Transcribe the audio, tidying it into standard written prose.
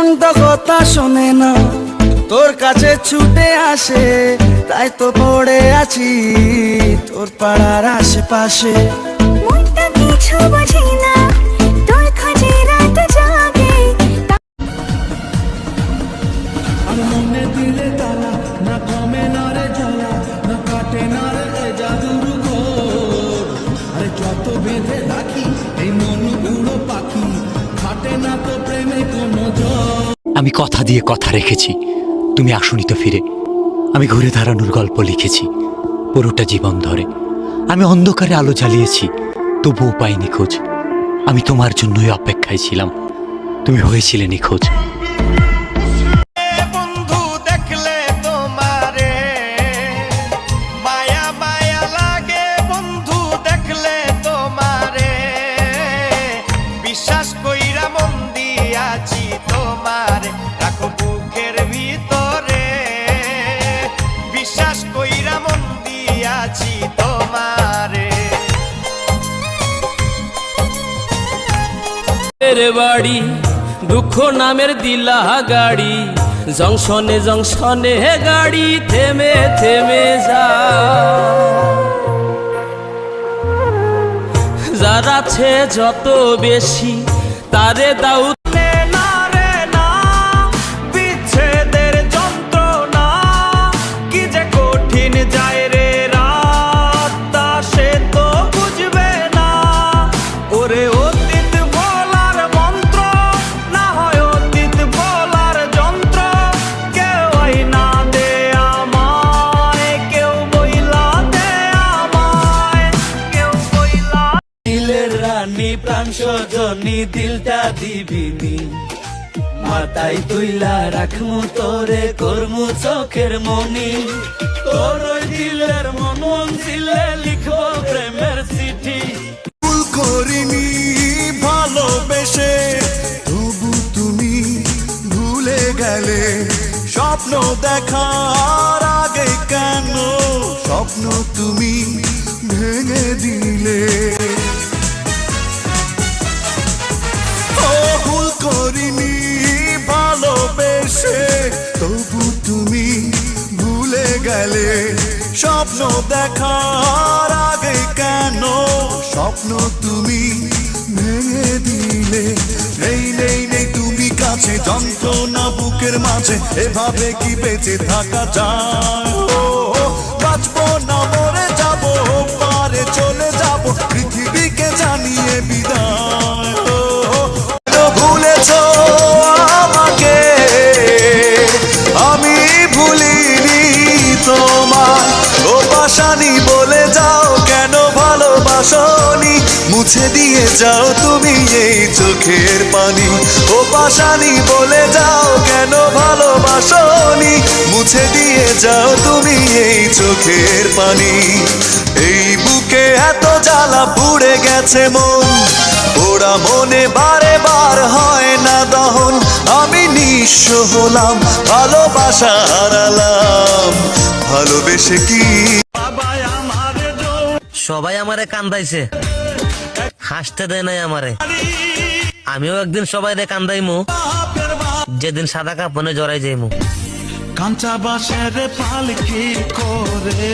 মনটা কথা শোনে না, তোর কাছে ছুটে আসে, তাই তো পড়ে আছি তোর পাড়ার আশেপাশে। মনটা কিছু বোঝে না, তোর খোঁজে রাত জাগে। আর মনে দিলে তালা, না কমে না রে জ্বালা, না কাটে না রে জাদুর ঘোর। আরে যত বেঁধে রাখি এই মন উড়ো পাখি, খাটে না তো প্রেমে কোনো জোর। আমি কথা দিয়ে কথা রেখেছি, তুমি আসনি তো ফিরে। আমি ঘুরে দাঁড়ানোর গল্প লিখেছি পুরোটা জীবন ধরে। আমি অন্ধকারে আলো জ্বালিয়েছি, তবুও পাইনি খোঁজ। আমি তোমার জন্যই অপেক্ষায় ছিলাম, তুমি হয়েছিলে নিখোঁজ। বন্ধু দেখলে তোমারে মায়া মায়া লাগে, বন্ধু দেখলে তোমারে বিশ্বাস কইরা মন দিয়াছি তোমারে, রাখো বুকের ভিতরে বিশ্বাস কইরা মন দিয়াছি তোমারে। বাড়ি দুঃখ নামের দিলা গাড়ি, জংশনে জংশনে গাড়ি থেমে থেমে যা। যার আছে যত বেশি তারে দাও না রে না, বিচ্ছেদের যন্ত্রণা কি যে কঠিন যায় রে রাত, তা সে তো বুঝবে না। ওরে অতীত বলার মন্ত্র না হয় অতীত বলার যন্ত্র, কেউ আইনা দে আমায়, কেউ বইলা দে আমায়, কেউ বইলা। দিলের রানী প্রাণ সজনী দিলটা দিবিনি, মাথায় তুইলা রাখমু তোরে করমু চোখের মনি। তোর ওই দিলের মন দিলে লিখবো প্রেমের চিঠি। ভুল করিনি ভালোবেসে, তবু তুমি ভুলে গেলে। স্বপ্ন দেখার আগে কেন স্বপ্ন তুমি ভেঙে দিলে। ও ভুল করিনি ভালোবেসে, তবু তুমি ভুলে গেলে। স্বপ্ন দেখার আগে কেন স্বপ্ন তুমি ভেঙে দিলে। নেই নেই নেই তুমি কাছে, যন্ত্রণা বুকের মাঝে, এভাবে কি বেঁচে থাকা যায়? ও বাঁচবো না মরে যাবো, পারে চলে যাবো পৃথিবীকে জানিয়ে বিদায়। ভুলেছ আমাকে, আমি ভুলিনি তোমায়। ও পাশানি বলে যাও কেন ভালোবাসনি, মুছে দিয়ে যাও তুমি এই চোখের পানি। ও পাশানি বলে যাও কেন ভালোবাসনি, মুছে দিয়ে যাও তুমি এই চোখের পানি। এই বুকে এত জ্বালা পুড়ে গেছে মন, ওরা মনে বারে বার হয় না দহন। আমি নিঃস্ব হলাম, ভালোবাসা হারালাম, ভালোবেসে কি। সবাই আমারে কান্দাইছে, হাসতে দেয় নাই আমারে। আমিও একদিন সবাই রে কান্দাইমু, যেদিন সাদা কাপনে জড়াই যাইমু। কাঁচা বাঁশের পালকি করে